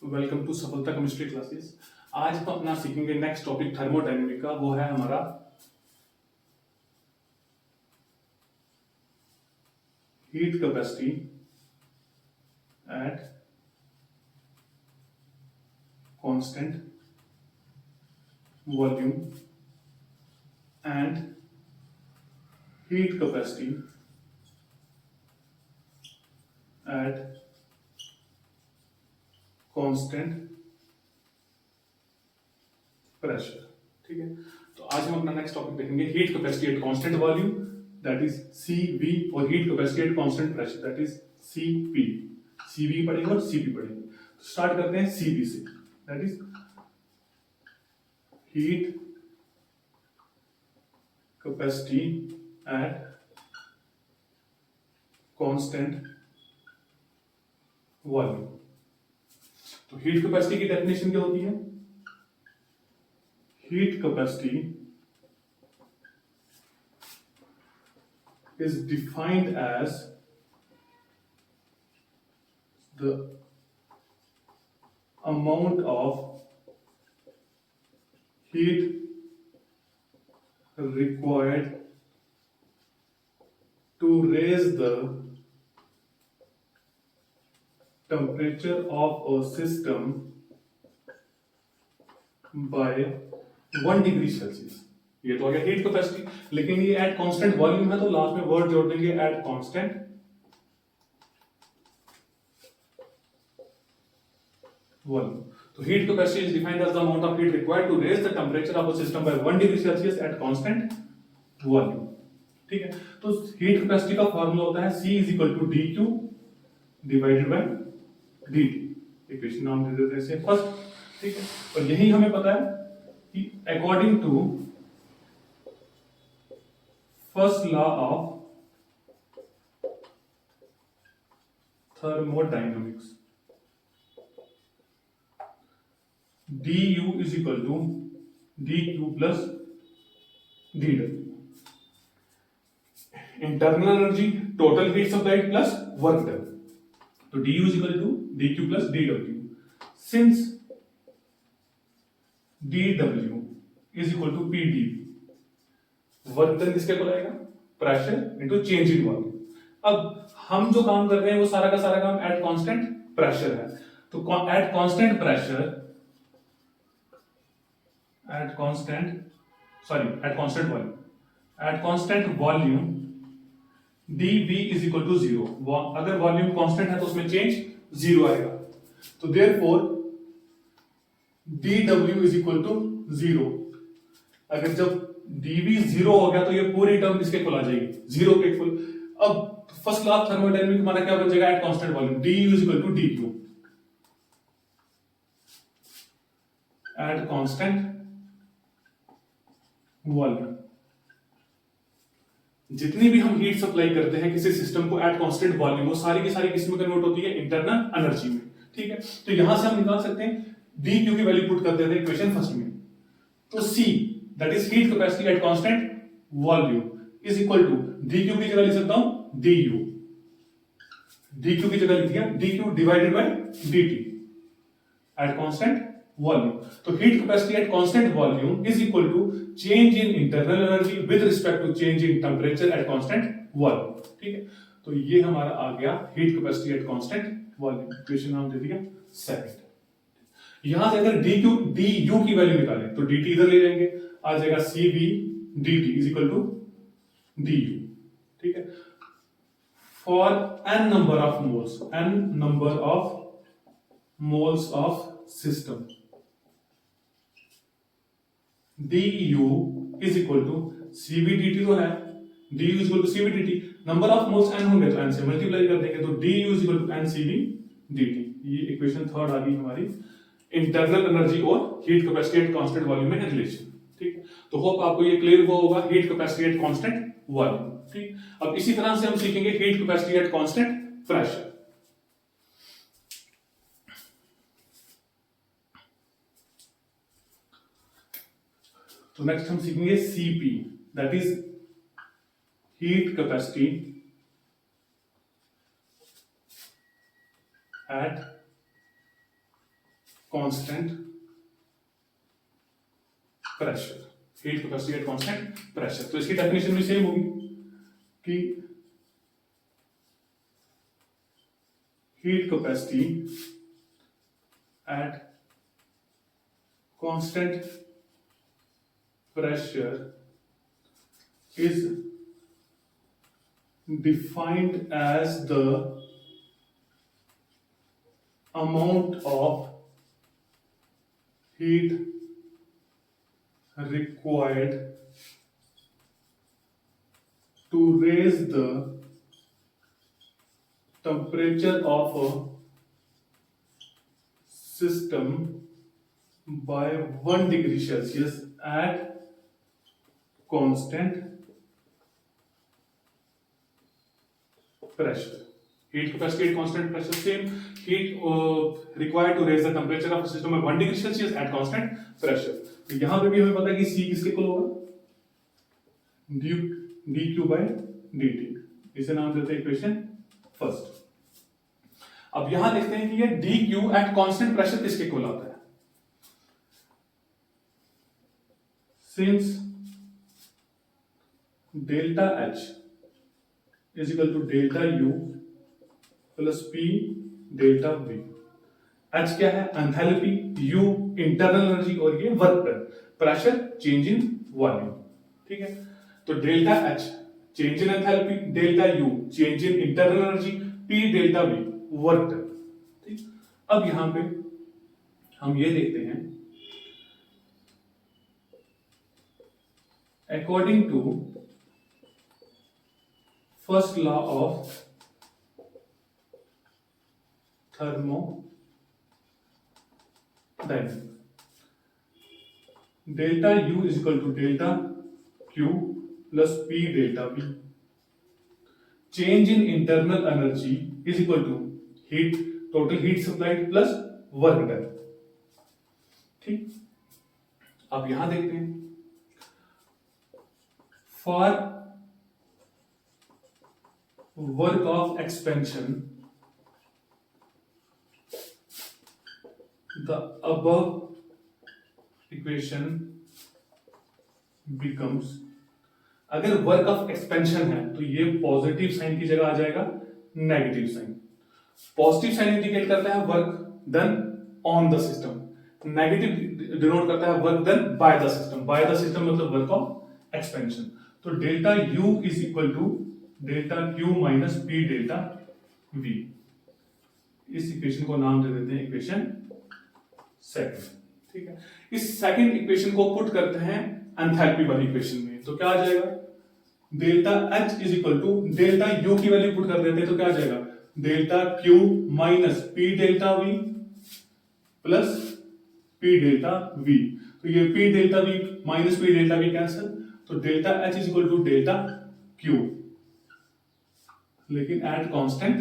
Welcome to सफलता chemistry classes. आज हम अपना सीखेंगे नेक्स्ट टॉपिक थर्मोडायनेमिक का। वो है हमारा heat capacity at constant volume and heat capacity at constant pressure. ठीक है, तो आज हम अपना नेक्स्ट टॉपिक देखेंगे heat capacity at constant volume, that is CV, और heat capacity at constant pressure, that is CP। CV पढ़ेंगे और CP पढ़ेंगे। तो स्टार्ट करते हैं CV से, that is heat capacity at constant volume. तो हीट कैपेसिटी की डेफिनेशन क्या होती है? Heat capacity is defined as the amount of heat required to raise the temperature of a system by 1 degree Celsius. ये तो आ गया heat capacity, लेकिन ये एट कांस्टेंट वॉल्यूम है तो लास्ट में वर्ड जोड़ देंगे एट कांस्टेंट वॉल्यूम। तो heat capacity is defined as the amount of heat required to raise the temperature of a system by 1 degree Celsius at constant volume. ठीक है, तो heat capacity का फार्मूला होता है C is equal to dQ divided by dt। Equation नाम दे देते हैं इसे फर्स्ट। ठीक है, और यही हमें पता है कि according to first law of thermodynamics, du is equal to dq plus dw। Internal energy, total heat supplied plus work done. तो du is equal to dq plus dw। Since dw is equal to pdv, work done किसके को आएगा? Pressure into change in volume. अब हम जो काम कर रहे हैं वो सारा का सारा काम एट कांस्टेंट प्रेशर है। तो at constant pressure, at constant volume dv is equal to 0। अगर वॉल्यूम कांस्टेंट है तो उसमें चेंज 0 आएगा। तो therefore dw is equal to 0। अगर जब dv 0 हो गया तो ये पूरी टर्म किसके इक्वल आ जाएगी? 0 के इक्वल। अब फर्स्ट लॉ ऑफ थर्मोडायनेमिक हमारा क्या बन जाएगा? At constant volume du is equal to dq at constant volume. जितनी भी हम हीट सप्लाई करते हैं किसी सिस्टम को एट कांस्टेंट वॉल्यूम, वो सारी की सारी किस में कन्वर्ट होती है? इंटरनल एनर्जी में। ठीक है, तो यहां से हम निकाल सकते हैं dq की वैल्यू पुट कर देते हैं इक्वेशन फर्स्ट में। तो C that is heat capacity at constant volume is equal to dq की जगह लिख सकता हूं du, dq की जगह लिख दिया dq divided by dt at constant volume. तो heat capacity at constant volume is equal to change in internal energy with respect to change in temperature at constant volume. ठीक है, तो ये हमारा आ गया heat capacity at constant volume. Equation नाम दे दिया सेकंड। यहां से अगर du की वैल्यू निकालें तो dt इधर ले जाएंगे, आ जाएगा CV dt is equal to du। ठीक है, for n number of moles of system du is equal to CV dt तो है, du is equal to CV dt। Number of moles n होंगे तो n से मल्टीप्लाई कर देंगे, तो du is equal to NCV dt। ये equation third आ गई हमारी इंटरनल एनर्जी और heat capacity at constant volume में रिलेशन। ठीक है, तो होप आपको ये क्लियर हुआ होगा heat capacity at constant volume. ठीक, अब इसी तरह से हम सीखेंगे heat capacity at constant pressure. तो नेक्स्ट हम सीखेंगे CP, that is heat capacity at constant pressure, heat capacity at constant pressure. तो इसकी डेफिनेशन भी सेम होगी कि heat capacity at constant pressure is defined as the amount of heat required to raise the temperature of a system by 1 degree Celsius at constant pressure. Heat capacity at constant pressure, same. Heat required to raise the temperature of a system by 1 degree Celsius at constant pressure. तो यहां पे भी हमें पता है कि C किसके equal होगा, dq by dt। इसे नाम देते हैं इक्वेशन फर्स्ट। अब यहां देखते हैं कि ये dq at constant pressure किसके इक्वल आता है। Since delta H is equal to delta U plus P delta V। H क्या है, एंथैल्पी, U इंटरनल एनर्जी और ये work done, pressure change in volume. ठीक है, तो delta H change in enthalpy, delta U change in internal energy, P delta V work done. ठीक, अब यहां पे हम ये देखते हैं according to first law of thermodynamics, delta U is equal to delta Q plus P delta V। Change in internal energy is equal to heat, total heat supplied plus work done। ठीक, अब यहां देखते हैं for work of expansion the above equation becomes, अगर work of expansion है तो ये positive sign की जगह आ जाएगा negative sign. Positive sign indicate करता है work done on the system, negative denote करता है work done by the system. By the system मतलब वर्क ऑफ एक्सपेंशन। तो delta U is equal to delta Q minus P delta V। इस equation को नाम दे देते हैं इक्वेशन सेकंड। ठीक है, इस सेकंड इक्वेशन को पुट करते हैं एंथैल्पी वाली इक्वेशन में, तो क्या आ जाएगा, delta H is equal to delta U की वैल्यू पुट कर देते हैं तो क्या आ जाएगा, delta Q minus P delta V plus P delta V। तो ये P delta V minus P delta V cancel, तो delta H is equal to delta Q, लेकिन एट कांस्टेंट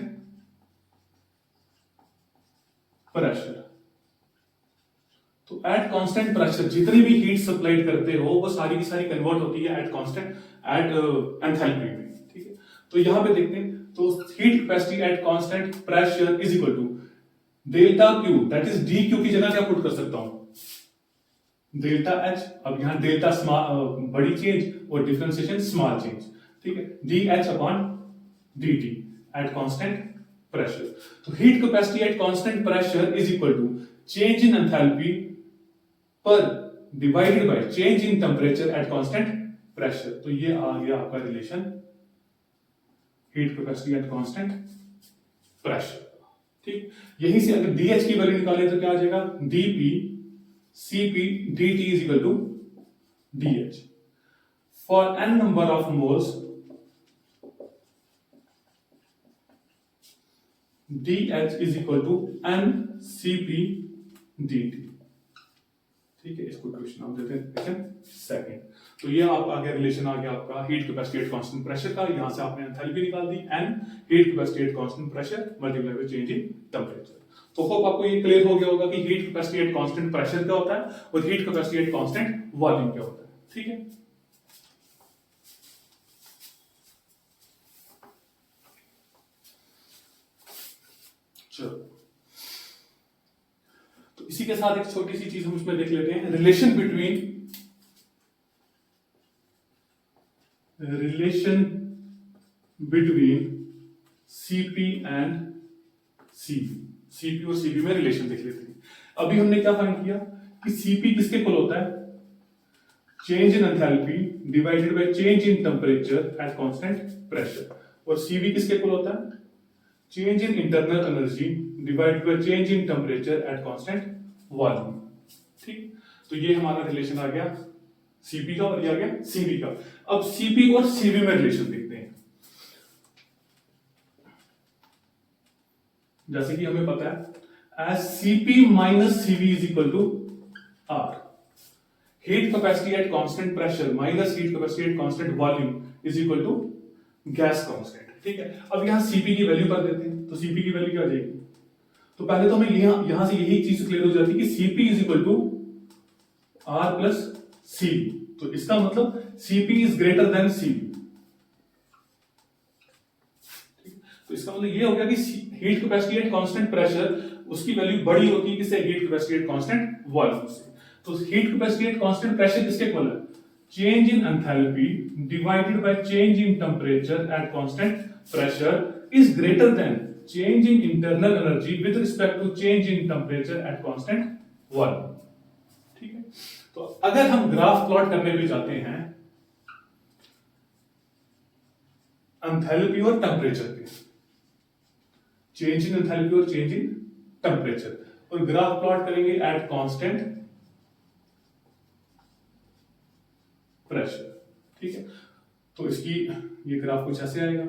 प्रेशर। तो एट कांस्टेंट प्रेशर जितनी भी heat supplied करते हो वो सारी की सारी कन्वर्ट होती है एट कांस्टेंट एट एंथैल्पी में। ठीक है, तो यहां पे देखते हैं, तो heat capacity at constant pressure is equal to delta Q, that is dq की जगह क्या पुट कर सकता हूं, डेल्टा H। अब यहां डेल्टा बड़ी चेंज और डिफरेंशिएशन स्मॉल चेंज। ठीक है, dH upon dt at constant pressure. तो heat capacity at constant pressure is equal to change in enthalpy पर divided by change in temperature at constant pressure. तो ये आ गया आपका relation heat capacity at constant pressure. ठीक, यहीं से अगर dH की वैल्यू निकालें तो क्या आ जाएगा, dP Cp dt is equal to dH। For n number of moles, dH is equal to n Cp dt। ठीक है, इसको इक्वेशन हम देते हैं इक्वेशन सेकंड। तो ये आप आगे रिलेशन आ गया आपका heat capacity at constant pressure का। यहां से आपने एंथैल्पी निकाल दी, n heat capacity at constant pressure multiply by change in temperature. तो होप आपको ये क्लियर हो गया होगा कि heat capacity at constant pressure क्या होता है और heat capacity at constant volume क्या होता है। ठीक है, चलो, तो इसी इसी के साथ एक छोटी सी चीज हम इसमें देख लेते हैं, relation between CP and CB, CP और सीबी में रिलेशन देख लेते हैं। अभी हमने क्या फाइंड किया कि सीपी किसके इक्वल होता है, change in enthalpy divided by change in temperature at constant pressure, और सीबी किसके इक्वल होता है, change in internal energy divided by change in temperature at constant volume. ठीक, तो ये हमारा रिलेशन आ गया सीपी का और ये आ गया सीबी का। अब सीपी और सीबी में रिलेशन देखते हैं। जैसे कि हमें पता है as CP minus CB is equal to R, heat capacity at constant pressure minus heat capacity at constant volume is equal to gas constant. ठीक है, अब यहां सीपी की वैल्यू कर देते हैं, तो सीपी की वैल्यू क्या आ जाएगी, तो पहले तो हमें यहां से यही चीज क्लियर हो जाती है कि CP is equal to R plus CB, तो इसका मतलब CP is greater than CB. तो इसका मतलब ये हो गया कि heat capacity at constant pressure उसकी वैल्यू बड़ी होती है किससे, heat capacity at constant volume से। तो heat capacity at constant pressure किसके इक्वल है, change in enthalpy divided by change in temperature at constant pressure is greater than change in internal energy with respect to change in temperature at constant volume. ठीक है, तो अगर हम graph plot करने पे जाते हैं एंथैल्पी और टेम्परेचर पे, चेंज इन एंथैल्पी और चेंज इन टेम्परेचर, और ग्राफ प्लॉट करेंगे एट कांस्टेंट प्रेशर। ठीक है, तो इसकी ये ग्राफ कुछ ऐसे आएगा,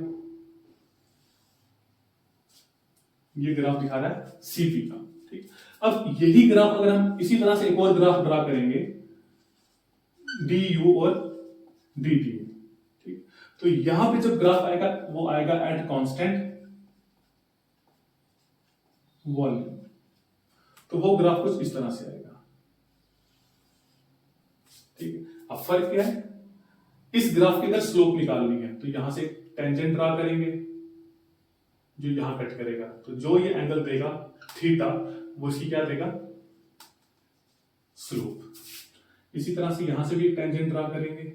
ये ग्राफ दिखा रहा है सीपी का। ठीक, अब यही ग्राफ अगर हम इसी तरह से एक और ग्राफ ड्रा करेंगे डी यू और डी टी, ठीक, तो यहां पे जब ग्राफ आएगा वो आएगा एट कांस्टेंट वॉल्यूम, तो वो ग्राफ कुछ इस तरह से आएगा। ठीक है, अब फर्क क्या है, इस ग्राफ की अगर स्लोप निकालनी है तो यहां से टेंजेंट ड्रा करेंगे जो यहां कट करेगा, तो जो ये एंगल देगा थीटा वो इसकी क्या देगा, स्लोप। इसी तरह से यहां से भी एक टेंजेंट ड्रा करेंगे,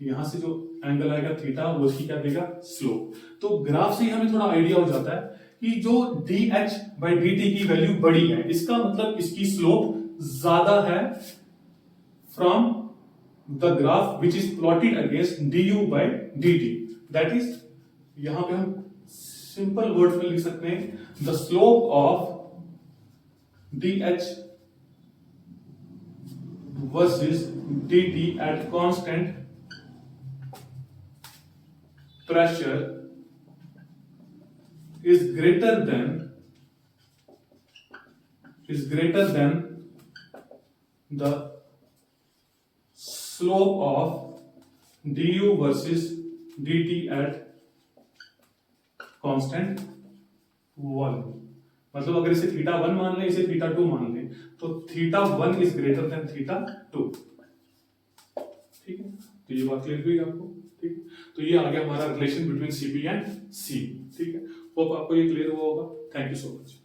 यहां से जो एंगल आएगा थीटा वो इसकी क्या देगा, स्लोप। तो ग्राफ से ही हमें थोड़ा आइडिया हो जाता है कि जो dh by dt की वैल्यू बड़ी है, इसका मतलब इसकी स्लोप ज्यादा है from the graph which is plotted against du by dt। That is, यहां पे हम सिंपल वर्ड में लिख सकते हैं the slope of dh versus dt at constant pressure is greater than the slope of du versus dt at constant volume. मतलब अगर इसे थीटा 1 मान लें, इसे थीटा 2 मान लें, तो theta 1 is greater then theta 2। ठीक है, तो ये बात क्लियर हुई आपको। ठीक है, तो ये आ गया हमारा रिलेशन बिटवीन सीपी एंड सी। ठीक है, होप आपको ये क्लियर हुआ होगा। Thank you so much.